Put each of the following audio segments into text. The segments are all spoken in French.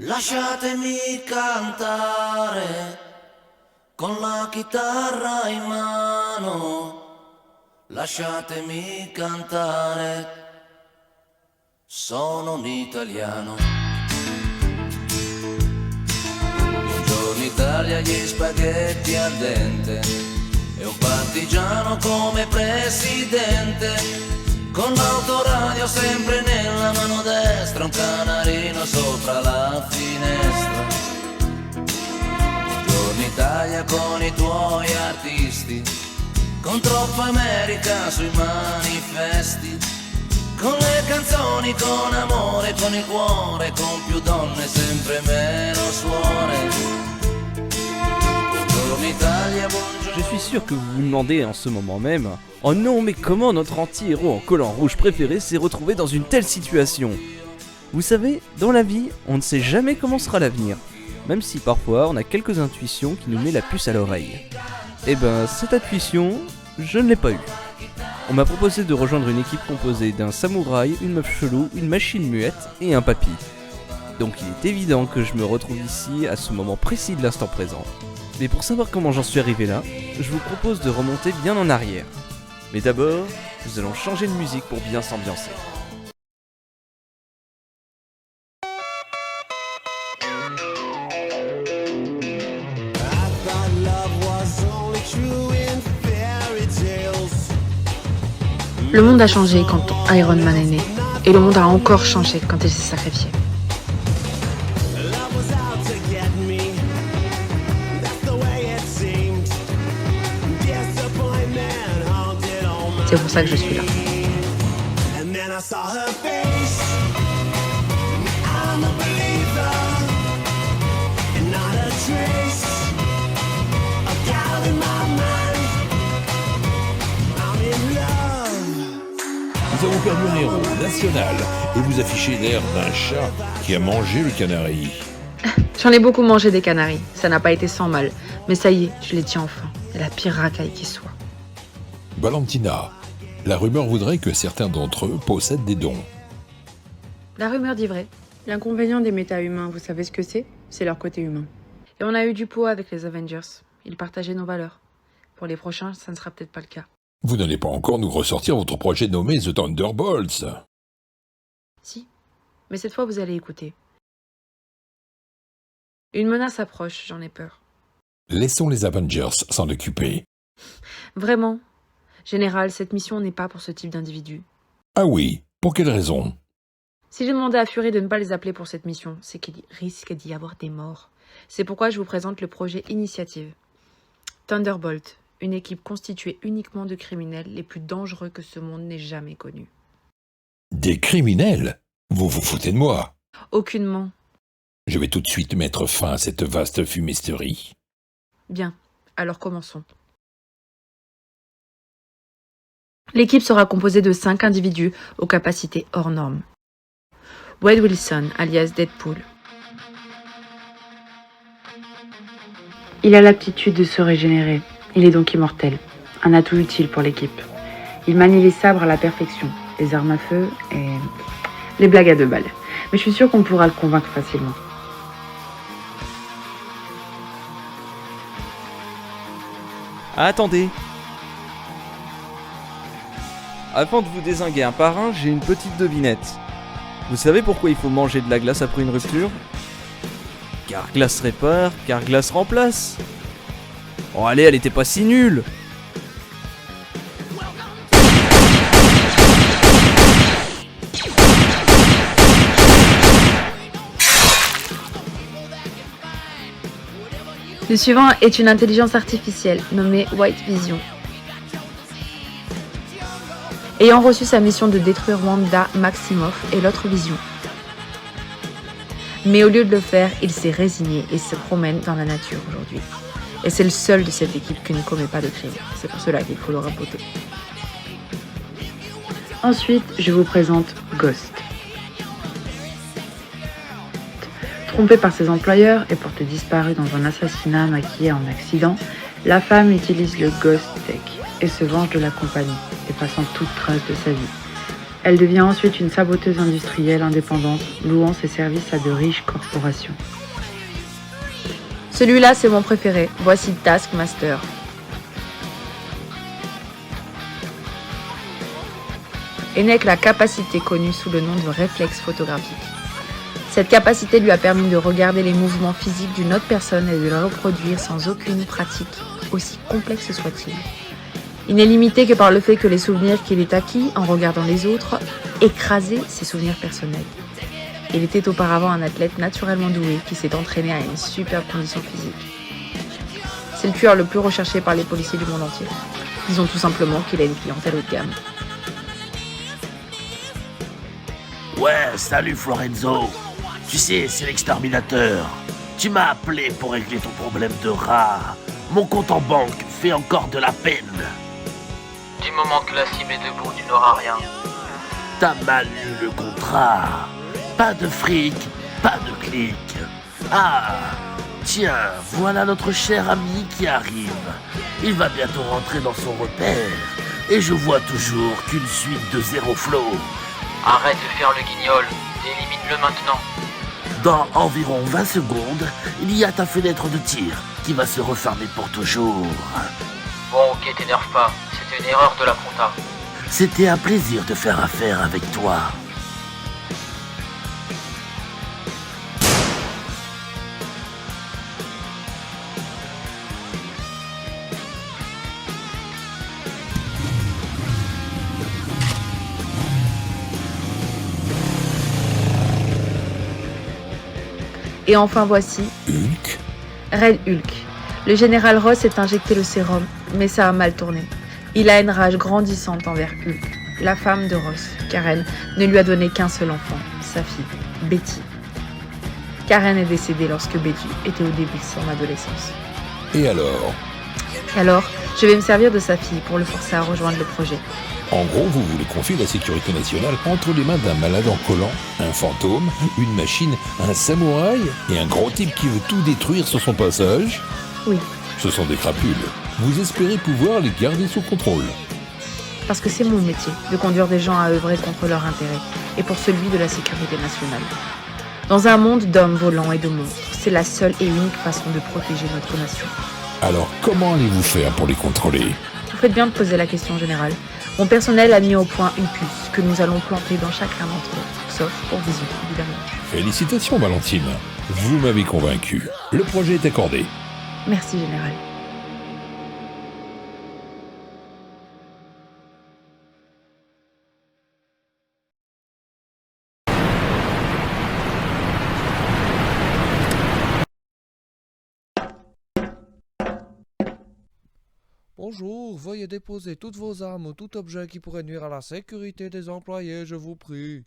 Lasciatemi cantare con la chitarra in mano, lasciatemi cantare, sono un italiano. Buongiorno Italia, gli spaghetti al dente e un partigiano come presidente. Con l'autoradio sempre nella mano destra, un canarino sopra la finestra. Buongiorno Italia con i tuoi artisti, con troppa America sui manifesti, con le canzoni, con amore, con il cuore, con più donne, sempre meno suore. Buongiorno Italia, buongiorno. Je suis sûr que vous vous demandez en ce moment même « Oh non, mais comment notre anti-héros en collant rouge préféré s'est retrouvé dans une telle situation ?» Vous savez, dans la vie, on ne sait jamais comment sera l'avenir, même si parfois on a quelques intuitions qui nous met la puce à l'oreille. Et ben, cette intuition, je ne l'ai pas eue. On m'a proposé de rejoindre une équipe composée d'un samouraï, une meuf chelou, une machine muette et un papy. Donc il est évident que je me retrouve ici à ce moment précis de l'instant présent. Mais pour savoir comment j'en suis arrivé là, je vous propose de remonter bien en arrière. Mais d'abord, nous allons changer de musique pour bien s'ambiancer. Le monde a changé quand Iron Man est né, et le monde a encore changé quand il s'est sacrifié. C'est pour ça que je suis là. Nous avons perdu un héros national et vous affichez l'air d'un chat qui a mangé le canari. J'en ai beaucoup mangé des canaris, ça n'a pas été sans mal. Mais ça y est, je les tiens enfin. C'est la pire racaille qui soit. Valentina, la rumeur voudrait que certains d'entre eux possèdent des dons. La rumeur dit vrai. L'inconvénient des méta-humains, vous savez ce que c'est ? C'est leur côté humain. Et on a eu du pot avec les Avengers. Ils partageaient nos valeurs. Pour les prochains, ça ne sera peut-être pas le cas. Vous n'allez pas encore nous ressortir votre projet nommé The Thunderbolts. Si, mais cette fois vous allez écouter. Une menace approche, j'en ai peur. Laissons les Avengers s'en occuper. Vraiment. Général, cette mission n'est pas pour ce type d'individu. Ah oui, pour quelle raison ? Si j'ai demandé à Fury de ne pas les appeler pour cette mission, c'est qu'il risque d'y avoir des morts. C'est pourquoi je vous présente le projet Initiative. Thunderbolt, une équipe constituée uniquement de criminels les plus dangereux que ce monde n'ait jamais connus. Des criminels ? Vous vous foutez de moi ? Aucunement. Je vais tout de suite mettre fin à cette vaste fumisterie. Bien, alors commençons. L'équipe sera composée de 5 individus aux capacités hors normes. Wade Wilson, alias Deadpool. Il a l'aptitude de se régénérer. Il est donc immortel. Un atout utile pour l'équipe. Il manie les sabres à la perfection, les armes à feu et les blagues à 2 balles. Mais je suis sûre qu'on pourra le convaincre facilement. Attendez. Avant de vous dézinguer un par un, j'ai une petite devinette. Vous savez pourquoi il faut manger de la glace après une rupture ? Car glace répare, car glace remplace. Oh allez, elle était pas si nulle. Le suivant est une intelligence artificielle nommée White Vision. Ayant reçu sa mission de détruire Wanda Maximoff et l'autre Vision. Mais au lieu de le faire, il s'est résigné et se promène dans la nature aujourd'hui. Et c'est le seul de cette équipe qui ne commet pas de crime. C'est pour cela qu'il faut le raboter. Ensuite, je vous présente Ghost. Trompée par ses employeurs et portée disparue dans un assassinat maquillé en accident, la femme utilise le Ghost Tech et se venge de la compagnie, effacant toute trace de sa vie. Elle devient ensuite une saboteuse industrielle indépendante, louant ses services à de riches corporations. Celui-là, c'est mon préféré. Voici Taskmaster. Enoch a la capacité connue sous le nom de réflexe photographique. Cette capacité lui a permis de regarder les mouvements physiques d'une autre personne et de les reproduire sans aucune pratique, aussi complexe soit-il. Il n'est limité que par le fait que les souvenirs qu'il ait acquis en regardant les autres écrasaient ses souvenirs personnels. Il était auparavant un athlète naturellement doué qui s'est entraîné à une superbe condition physique. C'est le tueur le plus recherché par les policiers du monde entier. Disons tout simplement qu'il a une clientèle haut de gamme. Ouais, salut Florenzo. Tu sais, c'est l'exterminateur. Tu m'as appelé pour régler ton problème de rat. Mon compte en banque fait encore de la peine. Du moment que la cible est debout, tu n'auras rien. T'as mal lu le contrat. Pas de fric, pas de clic. Ah, tiens, voilà notre cher ami qui arrive. Il va bientôt rentrer dans son repère. Et je vois toujours qu'une suite de zéro flow. Arrête de faire le guignol. Élimine-le maintenant. Dans environ 20 secondes, il y a ta fenêtre de tir qui va se refermer pour toujours. Bon, ok, t'énerve pas. C'était une erreur de la compta. C'était un plaisir de faire affaire avec toi. Et enfin voici Hulk? Red Hulk. Le général Ross s'est injecté le sérum, mais ça a mal tourné. Il a une rage grandissante envers Hulk, la femme de Ross. Karen ne lui a donné qu'un seul enfant, sa fille, Betty. Karen est décédée lorsque Betty était au début de son adolescence. Et alors? Alors, je vais me servir de sa fille pour le forcer à rejoindre le projet. En gros, vous voulez confier la sécurité nationale entre les mains d'un malade en collant, un fantôme, une machine, un samouraï et un gros type qui veut tout détruire sur son passage? Oui, Ce sont des crapules. Vous espérez pouvoir les garder sous contrôle. parce que c'est mon métier de conduire des gens à œuvrer contre leur intérêt et pour celui de la sécurité nationale. Dans un monde d'hommes volants et de monstres, c'est la seule et unique façon de protéger notre nation. Alors comment allez-vous faire pour les contrôler? Vous faites bien de poser la question générale. Mon personnel a mis au point une puce que nous allons planter dans chacun d'entre eux, sauf pour Vision, évidemment. Félicitations Valentine. Vous m'avez convaincu. Le projet est accordé. Merci, Général. Bonjour, veuillez déposer toutes vos armes ou tout objet qui pourrait nuire à la sécurité des employés, je vous prie.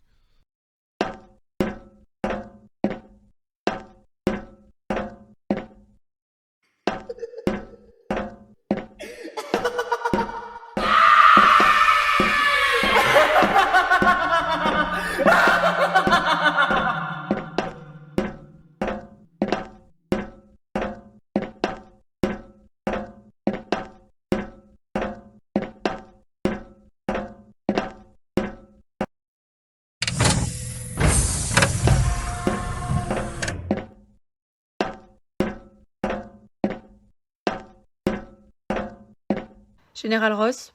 Général Ross,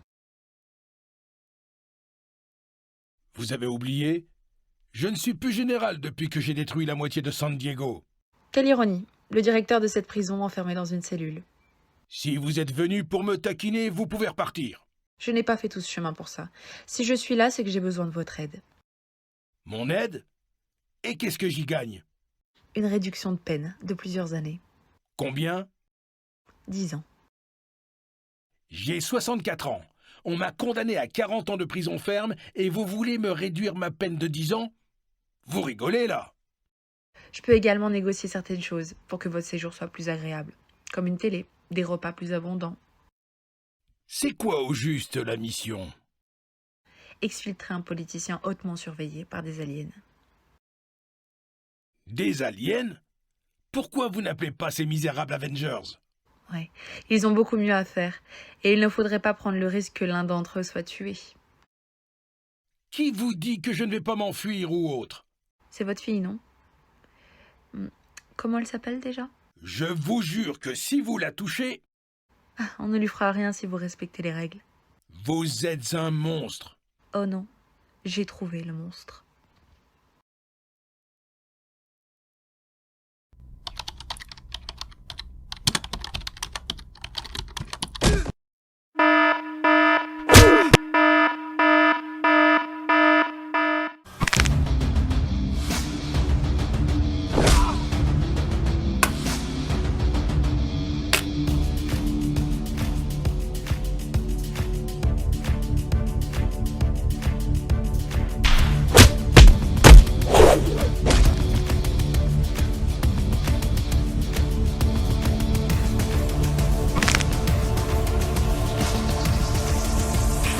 Vous avez oublié? Je ne suis plus général depuis que j'ai détruit la moitié de San Diego. quelle ironie. Le directeur de cette prison enfermé dans une cellule. Si vous êtes venu pour me taquiner, vous pouvez repartir. Je n'ai pas fait tout ce chemin pour ça. Si je suis là, c'est que j'ai besoin de votre aide. Mon aide? Et qu'est-ce que j'y gagne? Une réduction de peine de plusieurs années. Combien? 10 ans. J'ai 64 ans. On m'a condamné à 40 ans de prison ferme et vous voulez me réduire ma peine de 10 ans? Vous rigolez là? Je peux également négocier certaines choses pour que votre séjour soit plus agréable, comme une télé, des repas plus abondants. C'est quoi au juste la mission? Exfiltrer un politicien hautement surveillé par des aliens. Des aliens? Pourquoi vous n'appelez pas ces misérables Avengers? Ouais, ils ont beaucoup mieux à faire, et il ne faudrait pas prendre le risque que l'un d'entre eux soit tué. Qui vous dit que je ne vais pas m'enfuir ou autre? C'est votre fille, non? Comment elle s'appelle déjà? Je vous jure que si vous la touchez, Ah, on ne lui fera rien si vous respectez les règles. vous êtes un monstre. Oh non, j'ai trouvé le monstre.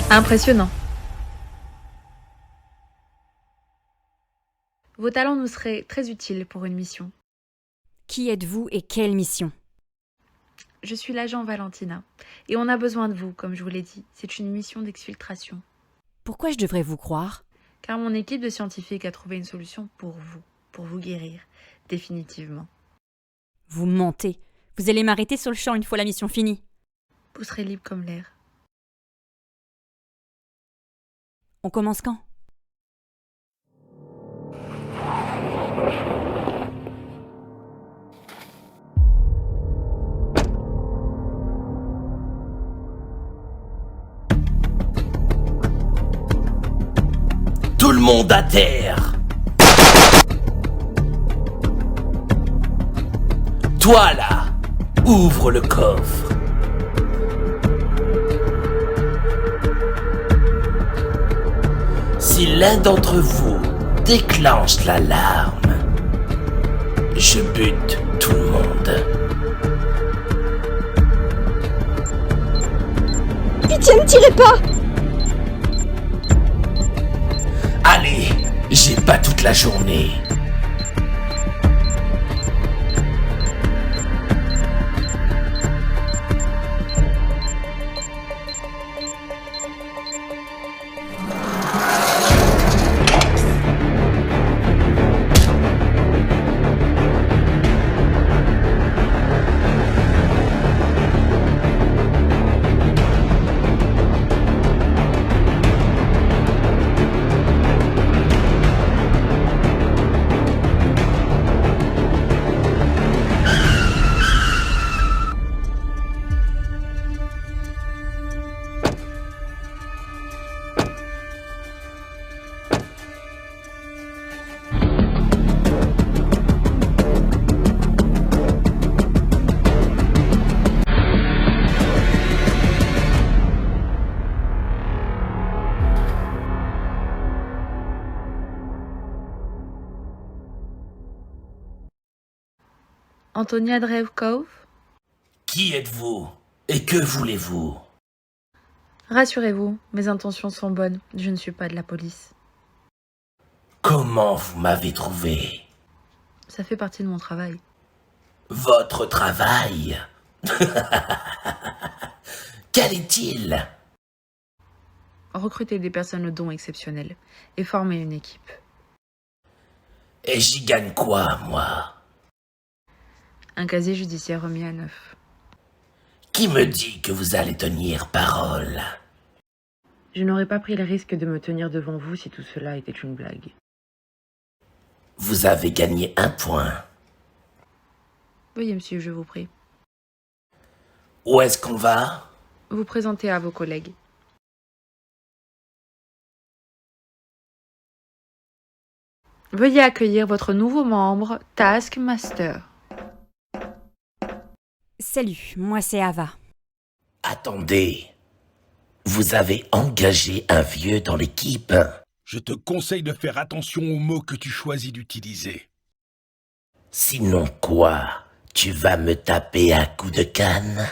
Impressionnant. Vos talents nous seraient très utiles pour une mission. Qui êtes-vous et quelle mission? Je suis l'agent Valentina, et on a besoin de vous, comme je vous l'ai dit. C'est une mission d'exfiltration. Pourquoi je devrais vous croire? Car mon équipe de scientifiques a trouvé une solution pour vous guérir, définitivement. Vous mentez. Vous allez m'arrêter sur le champ une fois la mission finie. Vous serez libre comme l'air. On commence quand? Tout le monde à terre! Toi là, ouvre le coffre. Si l'un d'entre vous déclenche l'alarme, je bute tout le monde. Pitié, ne tirez pas! Allez, j'ai pas toute la journée. Antonia Drevkov? Qui êtes-vous et que voulez-vous? Rassurez-vous, mes intentions sont bonnes. Je ne suis pas de la police. Comment vous m'avez trouvé? Ça fait partie de mon travail. Votre travail? Quel est-il? Recruter des personnes aux dons exceptionnels et former une équipe. Et j'y gagne quoi, moi? Un casier judiciaire remis à neuf. Qui me dit que vous allez tenir parole? Je n'aurais pas pris le risque de me tenir devant vous si tout cela était une blague. Vous avez gagné 1 point. Veuillez, monsieur, je vous prie. Où est-ce qu'on va? Vous présenter à vos collègues. Veuillez accueillir votre nouveau membre, Taskmaster. Salut, moi c'est Ava. Attendez. Vous avez engagé un vieux dans l'équipe? Je te conseille de faire attention aux mots que tu choisis d'utiliser. Sinon quoi? Tu vas me taper un coup de canne?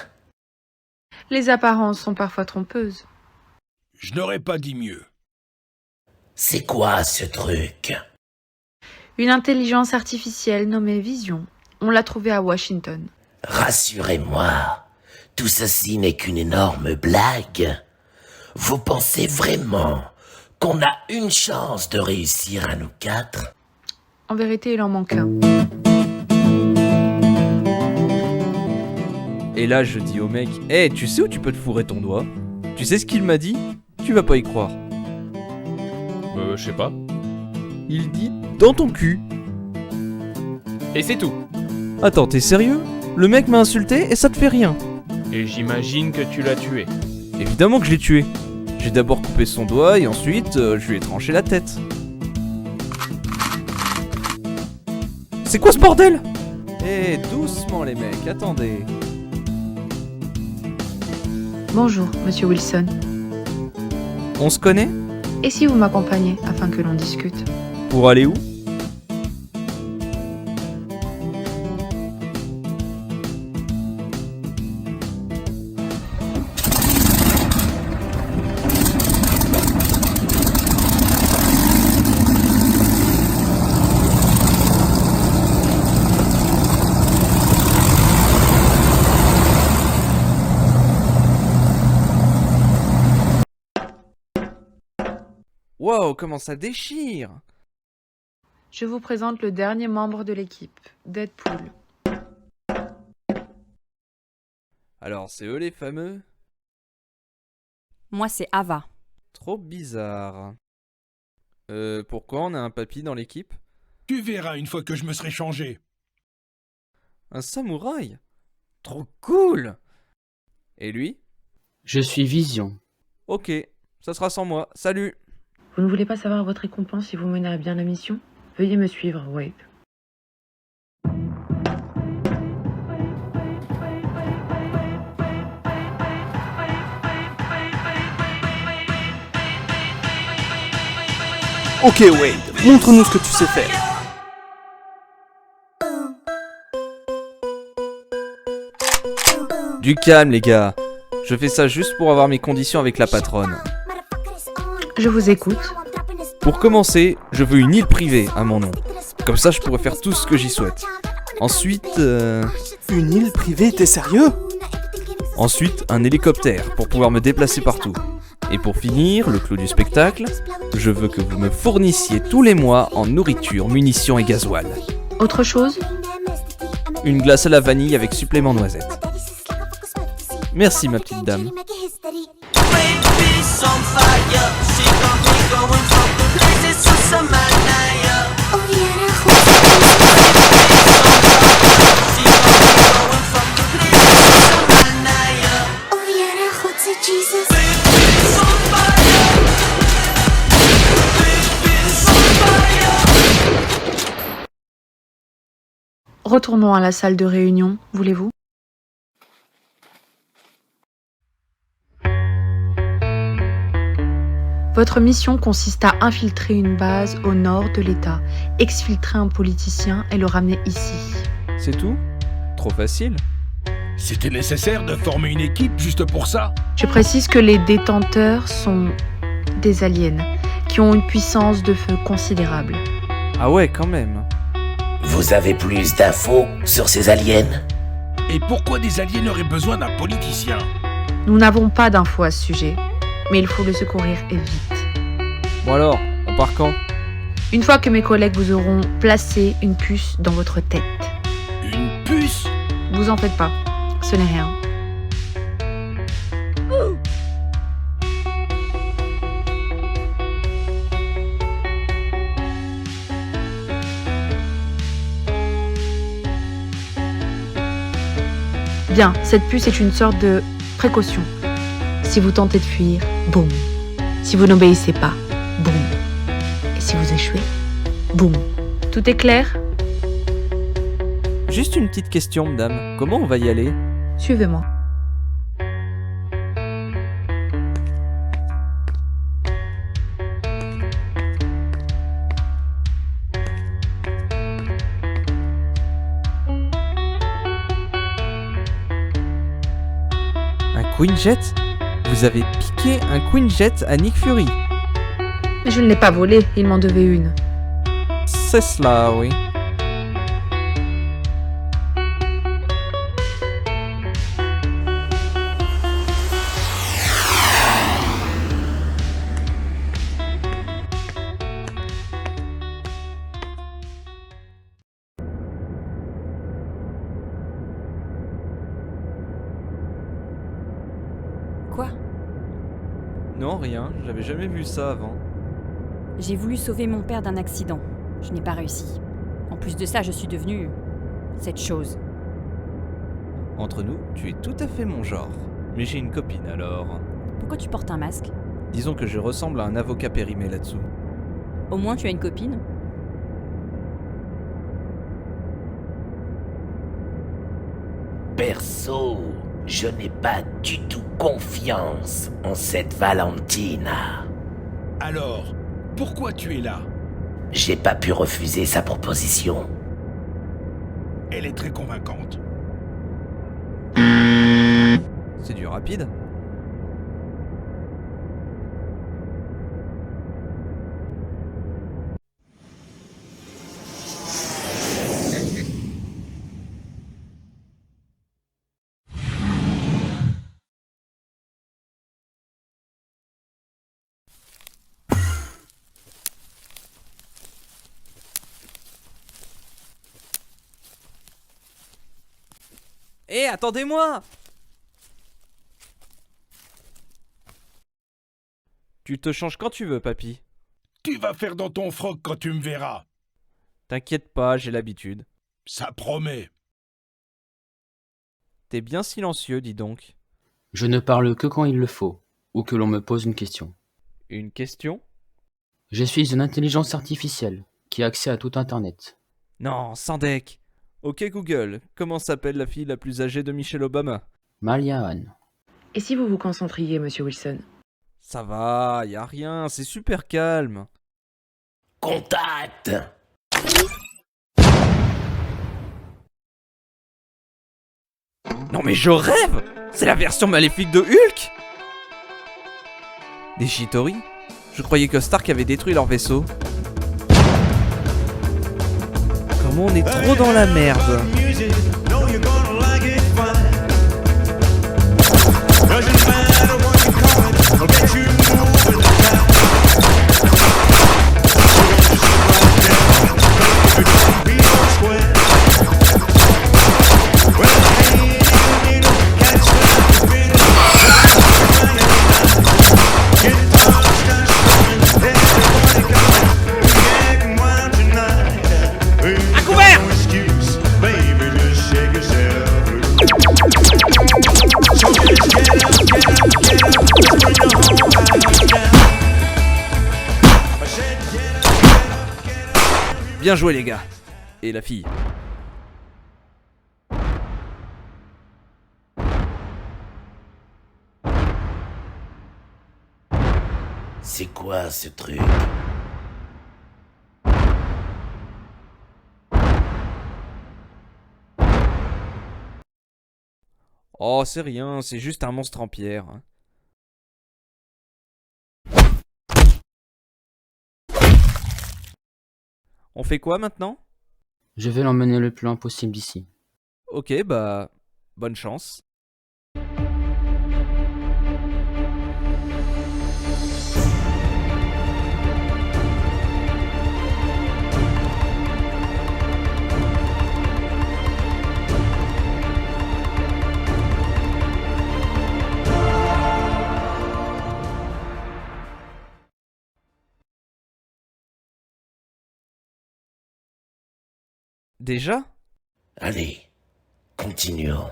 Les apparences sont parfois trompeuses. Je n'aurais pas dit mieux. C'est quoi ce truc? Une intelligence artificielle nommée Vision. On l'a trouvée à Washington. Rassurez-moi, tout ceci n'est qu'une énorme blague. Vous pensez vraiment qu'on a une chance de réussir à nous 4. En vérité, il en manque un. Et là, je dis au mec, hey, tu sais où tu peux te fourrer ton doigt? Tu sais ce qu'il m'a dit? Tu vas pas y croire. Je sais pas. Il dit dans ton cul. Et c'est tout. Attends, t'es sérieux? Le mec m'a insulté et ça te fait rien? Et j'imagine que tu l'as tué. Évidemment que je l'ai tué. J'ai d'abord coupé son doigt et ensuite je lui ai tranché la tête. C'est quoi ce bordel? Eh, doucement les mecs, attendez. Bonjour, monsieur Wilson. On se connaît? Et si vous m'accompagnez afin que l'on discute? Pour aller où? Wow, comment ça déchire! Je vous présente le dernier membre de l'équipe, Deadpool. Alors, c'est eux les fameux? Moi, c'est Ava. Trop bizarre. Pourquoi on a un papy dans l'équipe? Tu verras une fois que je me serai changé. Un samouraï? Trop cool! Et lui? Je suis Vision. Ok, ça sera sans moi. Salut! Vous ne voulez pas savoir votre récompense si vous menez à bien la mission? Veuillez me suivre, Wade. Ok Wade, montre-nous ce que tu sais faire. Du calme les gars. Je fais ça juste pour avoir mes conditions avec la patronne. Je vous écoute. Pour commencer, je veux une île privée à mon nom. Comme ça, je pourrais faire tout ce que j'y souhaite. Ensuite, Une île privée, t'es sérieux? Ensuite, un hélicoptère pour pouvoir me déplacer partout. Et pour finir, le clou du spectacle, je veux que vous me fournissiez tous les mois en nourriture, munitions et gasoil. Autre chose? Une glace à la vanille avec supplément noisette. Merci ma petite dame. Retournons à la salle de réunion, voulez-vous? Votre mission consiste à infiltrer une base au nord de l'État, exfiltrer un politicien et le ramener ici. C'est tout? Trop facile? C'était nécessaire de former une équipe juste pour ça? Je précise que les détenteurs sont des aliens, qui ont une puissance de feu considérable. Ah ouais, quand même. Vous avez plus d'infos sur ces aliens? Et pourquoi des aliens auraient besoin d'un politicien? Nous n'avons pas d'infos à ce sujet, mais il faut le secourir et vite. Bon alors, on part quand? Une fois que mes collègues vous auront placé une puce dans votre tête. Une puce? Vous en faites pas, ce n'est rien. Bien, cette puce est une sorte de précaution. Si vous tentez de fuir, boum. Si vous n'obéissez pas, boum. Et si vous échouez, boum. Tout est clair? Juste une petite question, madame. Comment on va y aller? Suivez-moi. Quinjet? Vous avez piqué un Quinjet à Nick Fury? Mais je ne l'ai pas volé, il m'en devait une. C'est cela, oui. Non, rien, j'avais jamais vu ça avant. J'ai voulu sauver mon père d'un accident. Je n'ai pas réussi. En plus de ça, je suis devenue... cette chose. Entre nous, tu es tout à fait mon genre. Mais j'ai une copine alors. Pourquoi tu portes un masque? Disons que je ressemble à un avocat périmé là-dessous. Au moins tu as une copine? Perso, je n'ai pas du tout confiance en cette Valentina. Alors, pourquoi tu es là? J'ai pas pu refuser sa proposition. Elle est très convaincante. C'est du rapide. Hé, attendez-moi! Tu te changes quand tu veux, papy. Tu vas faire dans ton froc quand tu me verras. T'inquiète pas, j'ai l'habitude. Ça promet. T'es bien silencieux, dis donc. Je ne parle que quand il le faut, ou que l'on me pose une question. Une question? Je suis une intelligence artificielle, qui a accès à tout Internet. Non, sans deck. Ok Google, comment s'appelle la fille la plus âgée de Michelle Obama? Malia Anne. Et si vous vous concentriez, monsieur Wilson? Ça va, y a rien, c'est super calme. Contact! Non mais je rêve! C'est la version maléfique de Hulk! Des Chitauri? Je croyais que Stark avait détruit leur vaisseau. Comment on est trop dans la merde! Bien joué les gars. Et la fille. C'est quoi ce truc? Oh, c'est rien, c'est juste un monstre en pierre. On fait quoi maintenant? Je vais l'emmener le plus loin possible d'ici. Ok, bah... bonne chance. Déjà? Allez, continuons.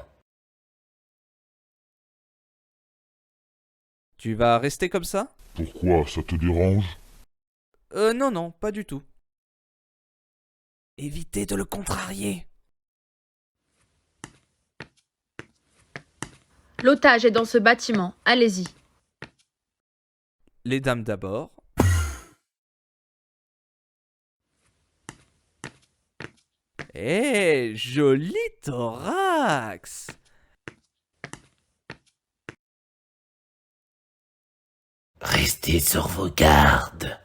Tu vas rester comme ça? Pourquoi, ça te dérange? Non, pas du tout. Évitez de le contrarier. L'otage est dans ce bâtiment, allez-y. Les dames d'abord. Eh, joli thorax! Restez sur vos gardes.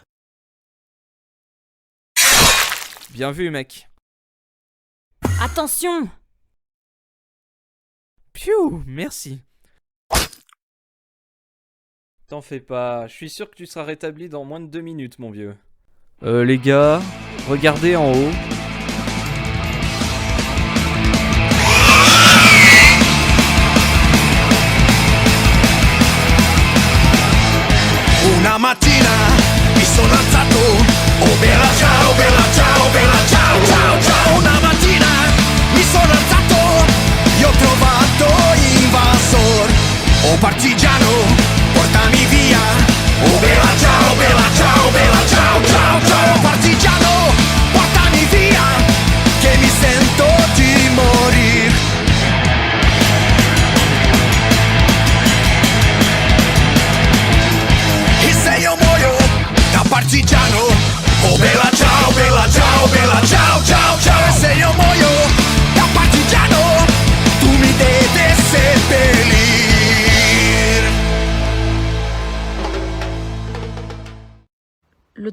Bien vu, mec. Attention! Piou, merci. T'en fais pas, je suis sûr que tu seras rétabli dans moins de 2 minutes, mon vieux. Les gars, regardez en haut.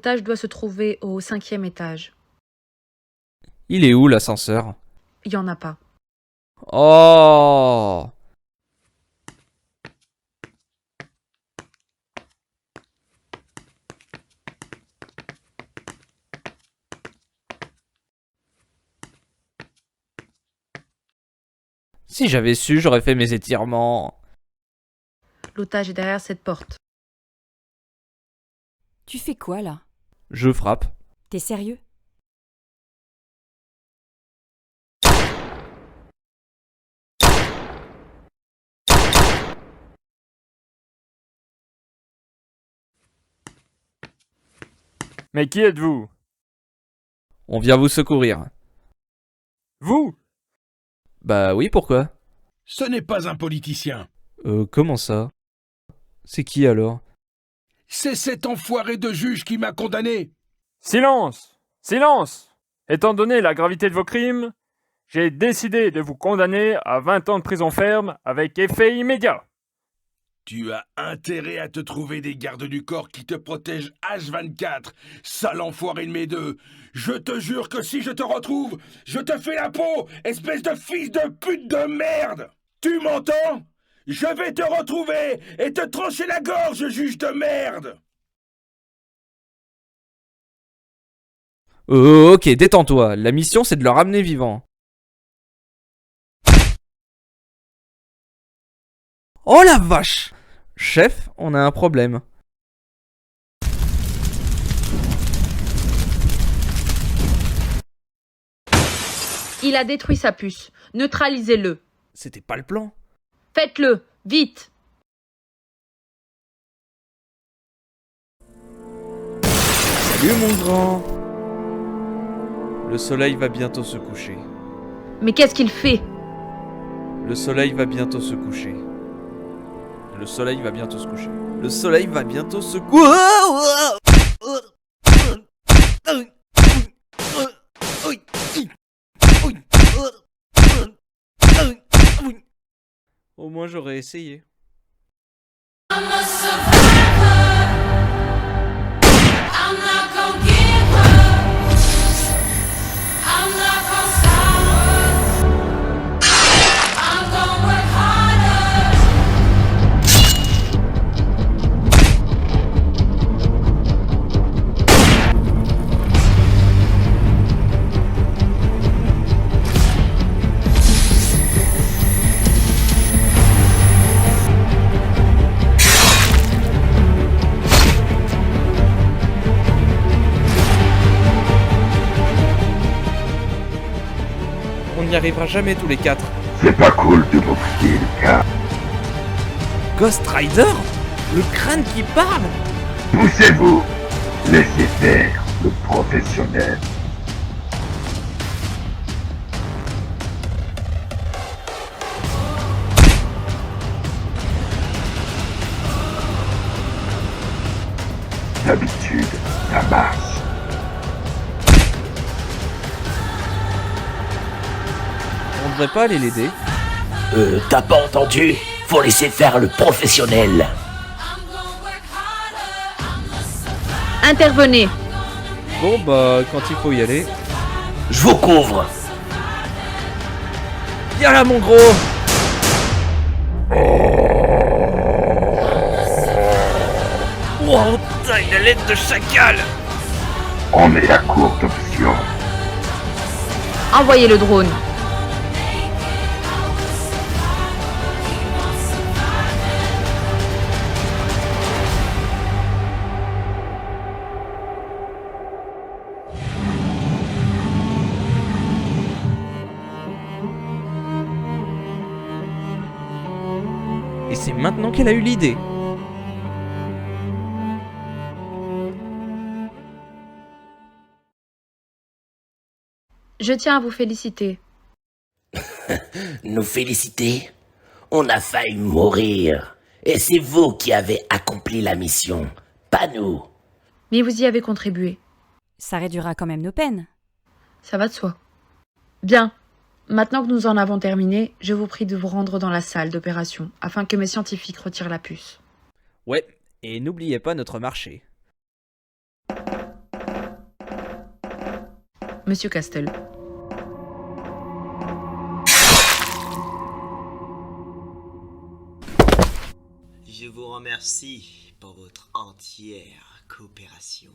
L'otage doit se trouver au 5e étage. Il est où l'ascenseur? Il y en a pas. Oh! Si j'avais su, j'aurais fait mes étirements. L'otage est derrière cette porte. Tu fais quoi là? Je frappe. T'es sérieux? Mais qui êtes-vous? On vient vous secourir. Vous? Bah oui, pourquoi? Ce n'est pas un politicien. Comment ça? C'est qui alors? C'est cet enfoiré de juge qui m'a condamné. Silence! Silence! Étant donné la gravité de vos crimes, j'ai décidé de vous condamner à 20 ans de prison ferme avec effet immédiat. Tu as intérêt à te trouver des gardes du corps qui te protègent H24, sale enfoiré de mes deux. Je te jure que si je te retrouve, je te fais la peau, espèce de fils de pute de merde! Tu m'entends? Je vais te retrouver et te trancher la gorge, juge de merde! Ok, détends-toi. La mission, c'est de le ramener vivant. Oh la vache! Chef, on a un problème. Il a détruit sa puce. Neutralisez-le. C'était pas le plan. Faites-le, vite. Salut mon grand. Le soleil va bientôt se coucher. Mais qu'est-ce qu'il fait? Le soleil va bientôt se coucher. Le soleil va bientôt se coucher. Le soleil va bientôt se coucher. Au moins j'aurais essayé. On n'y arrivera jamais tous les quatre. C'est pas cool de m'offrir le cas. Ghost Rider? Le crâne qui parle? Poussez-vous. Laissez faire le professionnel. D'habitude, ça marche. On devrait pas aller l'aider. T'as pas entendu? Faut laisser faire le professionnel. Intervenez. Bon bah, quand il faut y aller... Je vous couvre. Viens là mon gros! Wow, t'as une lettre de chacal! On est à court d'options. Envoyez le drone. Et c'est maintenant qu'elle a eu l'idée. Je tiens à vous féliciter. Nous féliciter? On a failli mourir. Et c'est vous qui avez accompli la mission, pas nous. Mais vous y avez contribué. Ça réduira quand même nos peines. Ça va de soi. Bien. Maintenant que nous en avons terminé, je vous prie de vous rendre dans la salle d'opération afin que mes scientifiques retirent la puce. Ouais, et n'oubliez pas notre marché. Monsieur Castle. Je vous remercie pour votre entière coopération.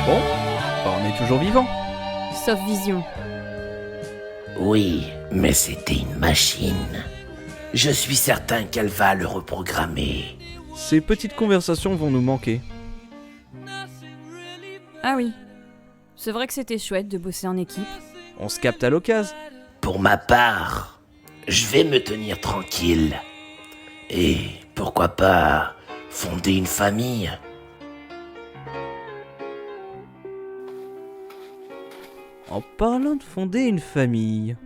Bon, on est toujours vivant. Sauf Vision. Oui, mais c'était une machine. Je suis certain qu'elle va le reprogrammer. Ces petites conversations vont nous manquer. Ah oui. C'est vrai que c'était chouette de bosser en équipe. On se capte à l'occasion. Pour ma part, je vais me tenir tranquille. Et pourquoi pas fonder une famille? En parlant de fonder une famille...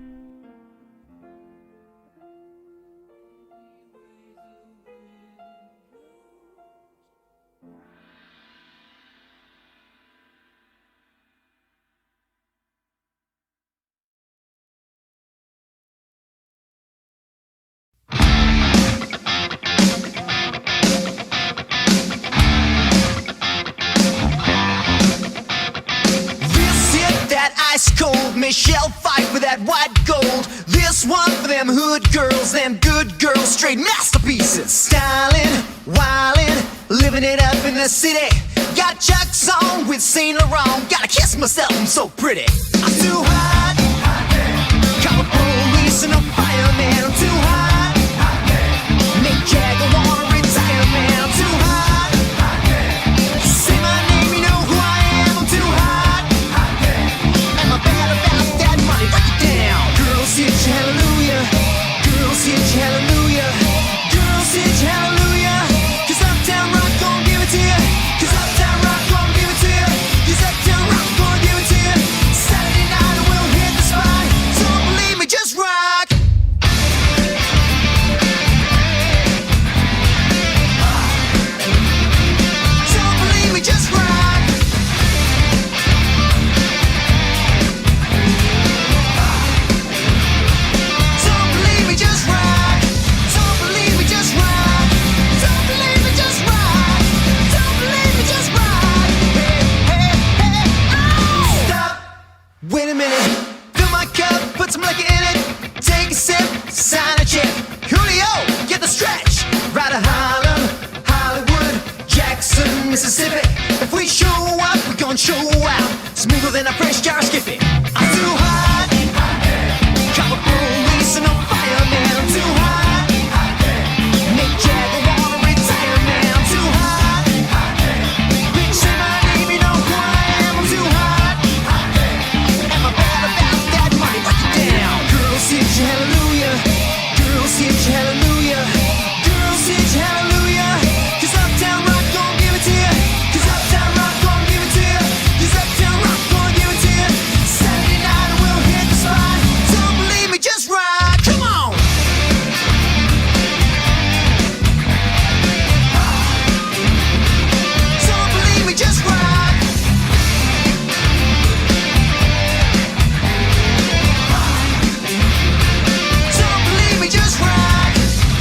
Ice cold Michelle fight with that white gold. This one for them hood girls, them good girls, straight masterpieces. Styling, wildin', living it up in the city. Got Chuck's on with Saint Laurent. Gotta kiss myself, I'm so pretty. I'm too hot. Call the police and a fireman. I'm too hot. Mick Jagger wanna retire, man. I'm too hot. Say my name, you know who I am. I'm too hot. I'm bad about that money, break it down. Girls hit you, hallelujah. Girls hit you, hallelujah. Girls hit you, hallelujah. 'Cause Uptown Rock gon' give it to you. 'Cause Uptown Rock gon' give it to you. 'Cause Uptown Rock gon' give it to you. Saturday night we'll hit the spot. Don't believe me, just rock. Don't believe me, just rock. Don't believe me, just rock. Don't believe me, just rock. Don't believe me, just rock. Don't believe me, just rock. Hey, hey, hey, oh! Stop. Wait a minute. Fill my cup, put some liquor in it. Take a sip, sign a check. Julio, get the stretch. Right to Harlem, Hollywood, Jackson, Mississippi. If we show up, we gon' show out. Smoother than a fresh jar of Skippy. I'm too hot. Call the police and a fireman. I'm too hot. Mick Jagger wanna retire, man. I'm too hot. Bitch, say my name, you know who I am. I'm too hot. Am I bad about that money? Break it down. Girls hit you, hallelujah. Girls hit you, hallelujah. Girls hit you, hallelujah. 'Cause Uptown Rock gon' give it to you. 'Cause Uptown Rock gon' give it to you. 'Cause Uptown Rock gon' give it to you. Saturday night we'll hit the spot. Don't believe me, just rock. Come on. Don't believe me, just rock. Don't believe me, just rock.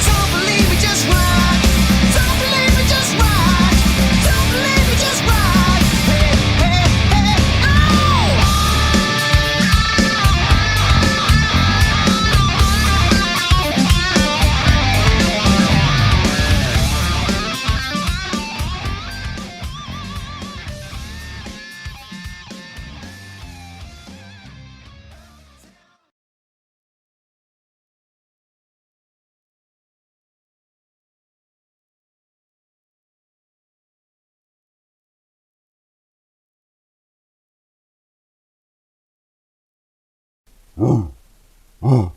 Don't believe me, just rock. Don't believe me, just rock. Don't believe me, just rock. Hey, hey, hey, oh! Oh, oh.